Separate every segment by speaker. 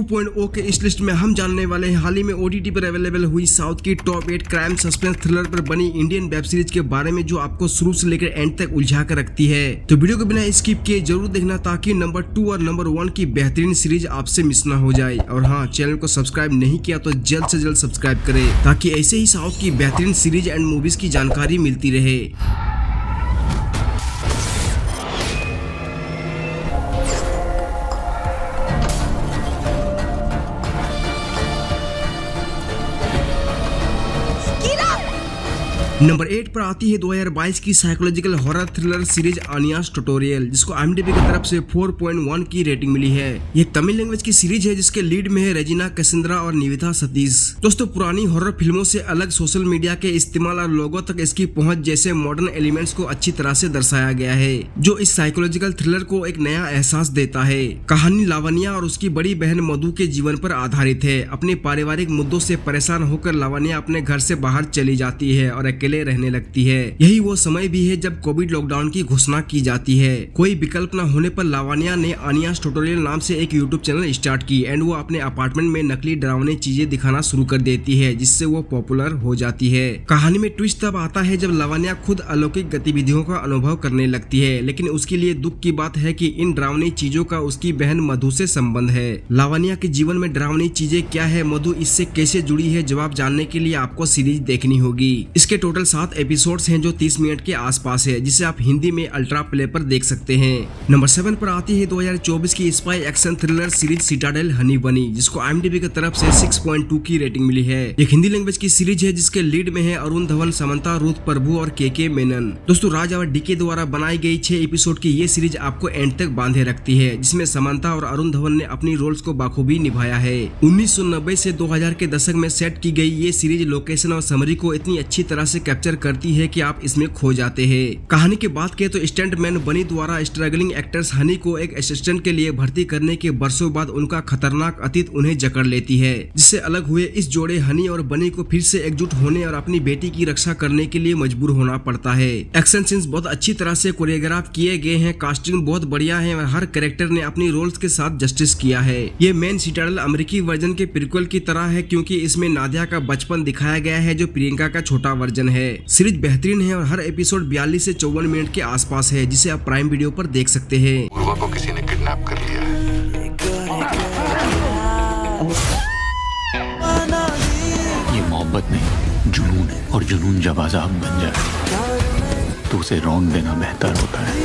Speaker 1: 2.0 के इस लिस्ट में हम जानने वाले हैं हाल ही में OTT पर अवेलेबल हुई साउथ की टॉप 8 क्राइम सस्पेंस थ्रिलर पर बनी इंडियन वेब सीरीज के बारे में जो आपको शुरू से लेकर एंड तक उलझा कर रखती है। तो वीडियो को बिना स्किप किए जरूर देखना ताकि नंबर 2 और नंबर 1 की बेहतरीन सीरीज आपसे मिस ना हो जाए। और हाँ, चैनल को सब्सक्राइब नहीं किया तो जल्द से जल्द सब्सक्राइब करें ताकि ऐसे ही साउथ की बेहतरीन सीरीज एंड मूवीज की जानकारी मिलती रहे। नंबर 8 पर आती है 2022 की साइकोलॉजिकल हॉरर थ्रिलर सीरीज आनियास ट्यूटोरियल, जिसको IMDb की तरफ से 4.1 की रेटिंग मिली है। ये तमिल लैंग्वेज की सीरीज है जिसके लीड में है रेजिना कैसेंड्रा और निविथा सतीश। दोस्तों, पुरानी हॉरर फिल्मों से अलग सोशल मीडिया के इस्तेमाल और लोगों तक इसकी पहुंच जैसे मॉडर्न एलिमेंट्स को अच्छी तरह से दर्शाया गया है, जो इस साइकोलॉजिकल थ्रिलर को एक नया एहसास देता है। कहानी लावण्या और उसकी बड़ी बहन मधु के जीवन पर आधारित है। अपने पारिवारिक मुद्दों से परेशान होकर लावण्या अपने घर से बाहर चली जाती है और अकेले रहने लगती है। यही वो समय भी है जब कोविड लॉकडाउन की घोषणा की जाती है। कोई विकल्प न होने पर लावण्या ने आनियास ट्यूटोरियल नाम से एक यूट्यूब चैनल स्टार्ट की एंड वो अपने अपार्टमेंट में नकली डरावनी चीजें दिखाना शुरू कर देती है, जिससे वो पॉपुलर हो जाती है। कहानी में ट्विस्ट तब आता है जब लावण्या खुद अलौकिक गतिविधियों का अनुभव करने लगती है, लेकिन उसके लिए दुख की बात है कि इन डरावनी चीजों का उसकी बहन मधु से संबंध है। लावण्या के जीवन में डरावनी चीजें क्या है, मधु इससे कैसे जुड़ी है, जवाब जानने के लिए आपको सीरीज देखनी होगी। इसके टोटल 7 एपिसोड्स हैं जो 30 मिनट के आसपास है, जिसे आप हिंदी में अल्ट्रा प्ले पर देख सकते हैं। नंबर 7 पर आती है 2024 की spy action thriller series Citadel Honey बनी, जिसको IMDb की तरफ से 6.2 की रेटिंग मिली है। एक हिंदी लैंग्वेज की सीरीज है जिसके लीड में है अरुण धवन, समंता, रुथ प्रभु और के मेनन। दोस्तों, राज और डीके द्वारा बनाई गई 6 एपिसोड की ये सीरीज आपको एंड तक बांधे रखती है, जिसमें समंता और अरुण धवन ने अपनी रोल्स को बाखूबी निभाया है। 1990 से 2000 के दशक में सेट की गई ये सीरीज लोकेशन और समरी को इतनी अच्छी तरह से कैप्चर करती है कि आप इसमें खो जाते हैं। कहानी की बात करें तो स्टंटमैन बनी द्वारा स्ट्रगलिंग एक्टर्स हनी को एक असिस्टेंट के लिए भर्ती करने के बरसों बाद उनका खतरनाक अतीत उन्हें जकड़ लेती है, जिससे अलग हुए इस जोड़े हनी और बनी को फिर से एकजुट होने और अपनी बेटी की रक्षा करने के लिए मजबूर होना पड़ता है। एक्शन सीन्स बहुत अच्छी तरह से कोरियोग्राफ किए गए हैं, कास्टिंग बहुत बढ़िया है और हर कैरेक्टर ने अपनी रोल्स के साथ जस्टिस किया है। ये मेन सिटाडेल अमेरिकी वर्जन के प्रीक्वल की तरह है, क्योंकि इसमें नादिया का बचपन दिखाया गया है जो प्रियंका का छोटा वर्जन है। सीरीज बेहतरीन है और हर एपिसोड 42 से 54 मिनट के आसपास है, जिसे आप प्राइम वीडियो पर देख सकते हैं।
Speaker 2: उर्वा को किसी ने किडनैप कर लिया है।
Speaker 3: ये मोहब्बत नहीं, जुनून है, और जुनून जब आजाद बन जाए तो उसे रौंद देना बेहतर होता है।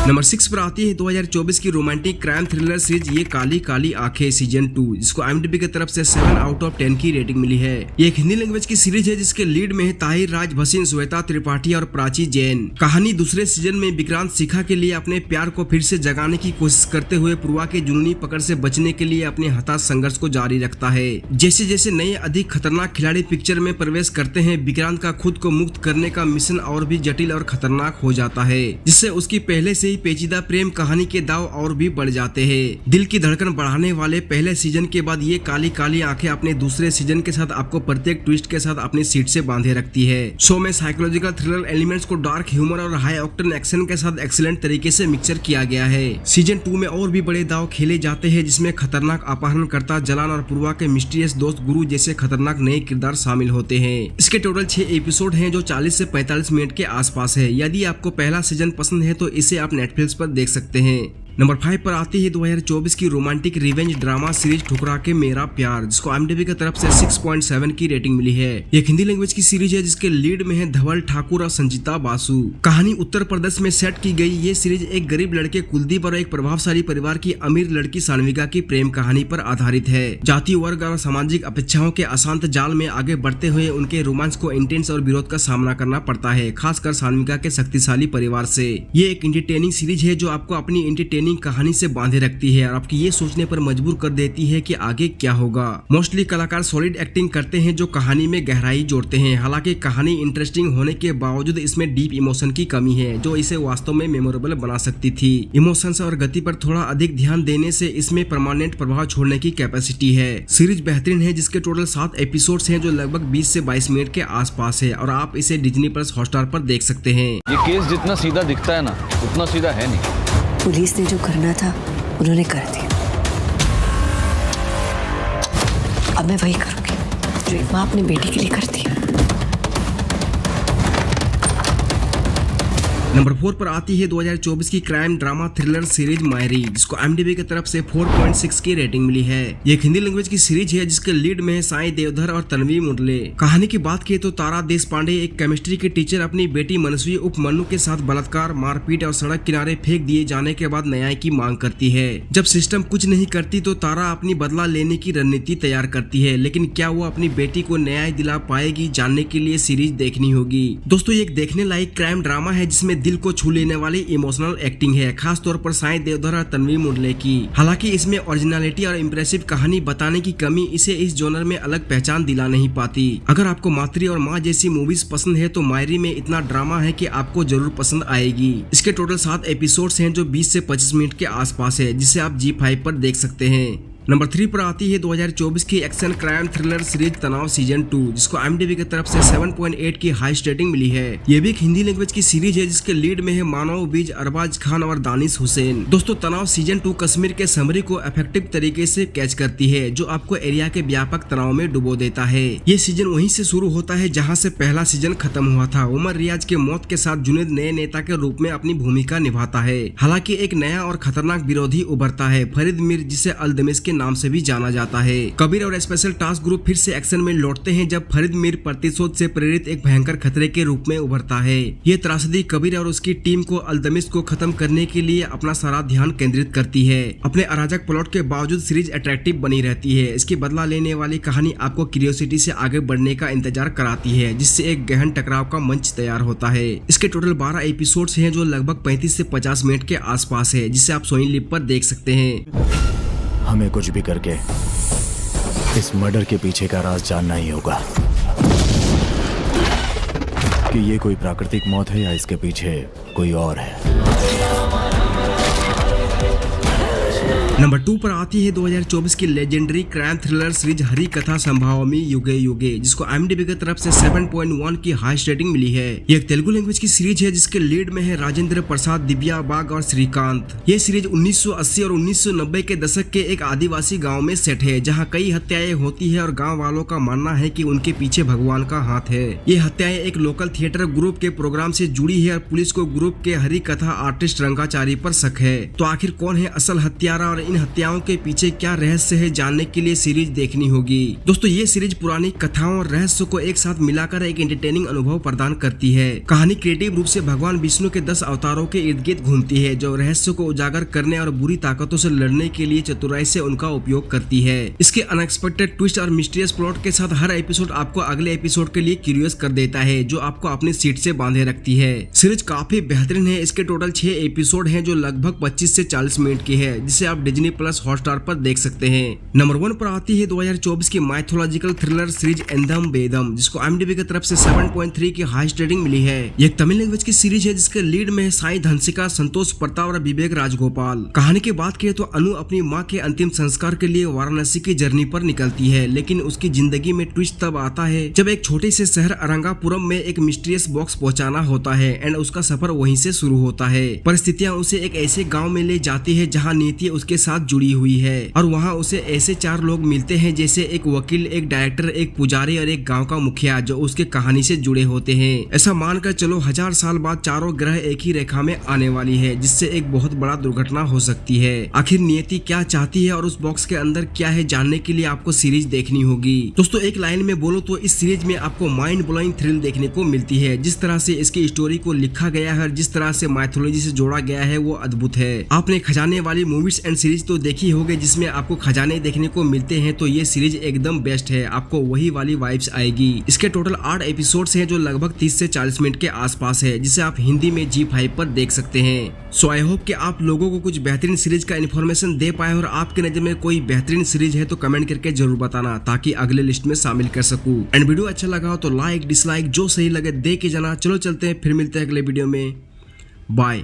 Speaker 1: नंबर 6 पर आती है 2024 की रोमांटिक क्राइम थ्रिलर सीरीज ये काली काली आंखें सीजन 2, जिसको IMDb की तरफ से 7 आउट ऑफ 10 की रेटिंग मिली है। ये एक हिंदी लैंग्वेज की सीरीज है जिसके लीड में है ताहिर राज भसीन, श्वेता त्रिपाठी और प्राची जैन। कहानी दूसरे सीजन में विक्रांत शिखा के लिए अपने प्यार को फिर से जगाने की कोशिश करते हुए पूर्वा के जुनूनी पकड़ से बचने के लिए अपने हताश संघर्ष को जारी रखता है। जैसे जैसे नए अधिक खतरनाक खिलाड़ी पिक्चर में प्रवेश करते हैं, विक्रांत का खुद को मुक्त करने का मिशन और भी जटिल और खतरनाक हो जाता है, जिससे उसकी पहले से पेचीदा प्रेम कहानी के दाव और भी बढ़ जाते हैं। दिल की धड़कन बढ़ाने वाले पहले सीजन के बाद ये काली काली आंखें अपने दूसरे सीजन के साथ आपको प्रत्येक ट्विस्ट के साथ अपनी सीट से बांधे रखती है। शो में साइकोलॉजिकल थ्रिलर एलिमेंट्स को डार्क ह्यूमर और हाई ऑक्टेन एक्शन के साथ एक्सीलेंट तरीके से मिक्सचर किया गया है। सीजन 2 में और भी बड़े दाव खेले जाते हैं, जिसमें खतरनाक अपहरणकर्ता जलान और पूर्वा के मिस्टीरियस दोस्त गुरु जैसे खतरनाक नए किरदार शामिल होते हैं। इसके टोटल 6 एपिसोड हैं जो 40 से 45 मिनट के आसपास है। यदि आपको पहला सीजन पसंद है तो इसे आप नेटफ्लिक्स पर देख सकते हैं। नंबर 5 पर आती है 2024 की रोमांटिक रिवेंज ड्रामा सीरीज ठुकरा के मेरा प्यार, जिसको IMDb की तरफ से 6.7 की रेटिंग मिली है। एक हिंदी लैंग्वेज की सीरीज है जिसके लीड में है धवल ठाकुर और संजीता बासु। कहानी उत्तर प्रदेश में सेट की गई ये सीरीज एक गरीब लड़के कुलदीप और एक प्रभावशाली परिवार की अमीर लड़की सान्विका की प्रेम कहानी पर आधारित है। जाति वर्ग और सामाजिक अपेक्षाओं के अशांत जाल में आगे बढ़ते हुए उनके रोमांस को इंटेंस और विरोध का सामना करना पड़ता है, खासकर सान्विका के शक्तिशाली परिवार से। ये एक एंटरटेनिंग सीरीज है जो आपको अपनी एंटरटेनिंग कहानी से बांधे रखती है और आपकी ये सोचने पर मजबूर कर देती है कि आगे क्या होगा। मोस्टली कलाकार सॉलिड एक्टिंग करते हैं जो कहानी में गहराई जोड़ते हैं। हालांकि कहानी इंटरेस्टिंग होने के बावजूद इसमें डीप इमोशन की कमी है जो इसे वास्तव में मेमोरेबल बना सकती थी। इमोशंस और गति पर थोड़ा अधिक ध्यान देने से इसमें परमानेंट प्रभाव छोड़ने की कैपेसिटी है। सीरीज बेहतरीन है जिसके टोटल 7 एपिसोड्स हैं जो लगभग 20 से 22 मिनट के आसपास है और आप इसे डिज्नी प्लस हॉटस्टार पर देख सकते हैं।
Speaker 4: ये केस जितना सीधा दिखता है ना उतना सीधा है नहीं।
Speaker 5: पुलिस ने जो करना था उन्होंने कर दिया। अब मैं वही करूंगी जो एक माँ अपनी बेटी के लिए करती है।
Speaker 1: नंबर 4 पर आती है 2024 की क्राइम ड्रामा थ्रिलर सीरीज मायरी, जिसको IMDb की तरफ से 4.6 की रेटिंग मिली है। ये एक हिंदी लैंग्वेज की सीरीज है जिसके लीड में है साई देवधर और तन्वी मुरले। कहानी की बात की तो तारा देशपांडे एक केमिस्ट्री की टीचर अपनी बेटी मनस्वी उप मन्नू के साथ बलात्कार, मारपीट और सड़क किनारे फेंक दिए जाने के बाद न्याय की मांग करती है। जब सिस्टम कुछ नहीं करती तो तारा अपनी बदला लेने की रणनीति तैयार करती है, लेकिन क्या वो अपनी बेटी को न्याय दिला पाएगी, जानने के लिए सीरीज देखनी होगी। दोस्तों, ये एक देखने लायक क्राइम ड्रामा है जिसमें दिल को छू लेने वाली इमोशनल एक्टिंग है, खास तौर पर साई देवधर और तन्वी मुरले की। हालांकि इसमें ओरिजिनलिटी और इम्प्रेसिव कहानी बताने की कमी इसे इस जॉनर में अलग पहचान दिला नहीं पाती। अगर आपको मातृ और माँ जैसी मूवीज पसंद है तो मायरी में इतना ड्रामा है कि आपको जरूर पसंद आएगी। इसके टोटल 7 एपिसोड्स हैं जो 20 से 25 मिनट के आसपास है, जिसे आप G5 पर देख सकते हैं। नंबर 3 पर आती है 2024 की एक्शन क्राइम थ्रिलर सीरीज तनाव सीजन 2, जिसको IMDb की तरफ से 7.8 की हाईएस्ट रेटिंग मिली है। ये भी एक हिंदी लैंग्वेज की सीरीज है जिसके लीड में है मानव बीज, अरबाज खान और दानिश हुसैन। दोस्तों, तनाव सीजन 2 कश्मीर के समरी को इफेक्टिव तरीके से कैच करती है, जो आपको एरिया के व्यापक तनाव में डुबो देता है। ये सीजन वहीं से शुरू होता है जहाँ से पहला सीजन खत्म हुआ था। उमर रियाज के मौत के साथ जुनेद नए नेता के रूप में अपनी भूमिका निभाता है। हालांकि एक नया और खतरनाक विरोधी उभरता है, फरीद मीर, जिसे अल-दमिश के नाम से भी जाना जाता है। कबीर और स्पेशल टास्क ग्रुप फिर से एक्शन में लौटते हैं जब फरीद मीर प्रतिशोध से प्रेरित एक भयंकर खतरे के रूप में उभरता है। ये त्रासदी कबीर और उसकी टीम को अल-दमिश को खत्म करने के लिए अपना सारा ध्यान केंद्रित करती है। अपने अराजक प्लॉट के बावजूद सीरीज अट्रैक्टिव बनी रहती है। इसकी बदला लेने वाली कहानी आपको क्यूरियोसिटी से आगे बढ़ने का इंतजार कराती है, जिससे एक गहन टकराव का मंच तैयार होता है। इसके टोटल 12 एपिसोड्स हैं जो लगभग 35 से 50 मिनट के आसपास है, जिसे आप सोनी लिव पर देख सकते हैं।
Speaker 6: हमें कुछ भी करके इस मर्डर के पीछे का राज जानना ही होगा कि ये कोई प्राकृतिक मौत है या इसके पीछे कोई और है।
Speaker 1: नंबर 2 पर आती है 2024 की लेजेंडरी क्राइम थ्रिलर सीरीज हरी कथा संभावमी युगे युगे, जिसको IMDb की तरफ से 7.1 की हाईएस्ट रेटिंग मिली है। ये एक तेलुगु लैंग्वेज की सीरीज है जिसके लीड में है राजेंद्र प्रसाद, दिव्या बाग और श्रीकांत। ये सीरीज 1980 और 1990 के दशक के एक आदिवासी गाँव में सेट है, जहाँ कई हत्याएं होती है और गाँव वालों का मानना है कि उनके पीछे भगवान का हाथ है। ये हत्याएं एक लोकल थिएटर ग्रुप के प्रोग्राम से जुड़ी है और पुलिस को ग्रुप के हरी कथा आर्टिस्ट रंगाचारी पर शक है। तो आखिर कौन है असल हत्यारा और इन हत्याओं के पीछे क्या रहस्य है, जानने के लिए सीरीज देखनी होगी। दोस्तों, ये सीरीज पुरानी कथाओं और रहस्य को एक साथ मिलाकर एक एंटरटेनिंग अनुभव प्रदान करती है। कहानी क्रिएटिव रूप से भगवान विष्णु के 10 अवतारों के इर्द गिर्द घूमती है, जो रहस्य को उजागर करने और बुरी ताकतों से लड़ने के लिए चतुराई से उनका उपयोग करती है। इसके अनएक्सपेक्टेड ट्विस्ट और मिस्टीरियस प्लॉट के साथ हर एपिसोड आपको अगले एपिसोड के लिए क्यूरियस कर देता है, जो आपको अपनी सीट से बांधे रखती है। सीरीज काफी बेहतरीन है। इसके टोटल 6 एपिसोड हैं जो लगभग 25 से 40 मिनट की है, जिसे आप डिज्नी प्लस हॉटस्टार पर देख सकते हैं। नंबर 1 पर आती है 2024 की माइथोलॉजिकल थ्रिलर सीरीज एंधम बेदम, जिसको IMDb की तरफ से 7.3 की हाईएस्ट रेटिंग मिली है। ये एक तमिल लैंग्वेज की सीरीज है जिसके लीड में है साई धनसिका, संतोष प्रताप और विवेक राजगोपाल। कहानी की बात करें तो अनु अपनी माँ के अंतिम संस्कार के लिए वाराणसी की जर्नी पर निकलती है, लेकिन उसकी जिंदगी में ट्विस्ट तब आता है जब एक छोटे से शहर अरंगापुरम में एक मिस्टीरियस बॉक्स पहुंचाना होता है एंड उसका सफर वहीं से शुरू होता है। परिस्थितियां उसे एक ऐसे गाँव में ले जाती है जहाँ नीति उसके साथ जुड़ी हुई है और वहाँ उसे ऐसे 4 लोग मिलते हैं, जैसे एक वकील, एक डायरेक्टर, एक पुजारी और एक गांव का मुखिया, जो उसके कहानी से जुड़े होते हैं। ऐसा मानकर चलो 1000 साल बाद चारों ग्रह एक ही रेखा में आने वाली है, जिससे एक बहुत बड़ा दुर्घटना हो सकती है। आखिर नियति क्या चाहती है और उस बॉक्स के अंदर क्या है, जानने के लिए आपको सीरीज देखनी होगी। दोस्तों, एक लाइन में बोलो तो इस सीरीज में आपको माइंड ब्लोइंग थ्रिल देखने को मिलती है। जिस तरह से इसकी स्टोरी को लिखा गया है और जिस तरह से माइथोलॉजी से जोड़ा गया है वो अद्भुत है। आपने खजाने वाली मूवीज एंड सीरीज तो देखी होगी जिसमें आपको खजाने देखने को मिलते हैं, तो ये सीरीज एकदम बेस्ट है। आपको वही वाली वाइब्स आएगी। इसके टोटल 8 एपिसोड्स हैं जो लगभग 30 से 40 मिनट के आसपास है, जिसे आप हिंदी में G5 पर देख सकते हैं। सो आई होप कि आप लोगों को कुछ बेहतरीन सीरीज का इन्फॉर्मेशन दे पाए, और आपके नजर में कोई बेहतरीन सीरीज है तो कमेंट करके जरूर बताना, ताकि अगले लिस्ट में शामिल कर सकूं। एंड वीडियो अच्छा लगा हो तो लाइक डिसलाइक जो सही लगे दे के जाना। चलो चलते हैं, फिर मिलते हैं अगले वीडियो में। बाय।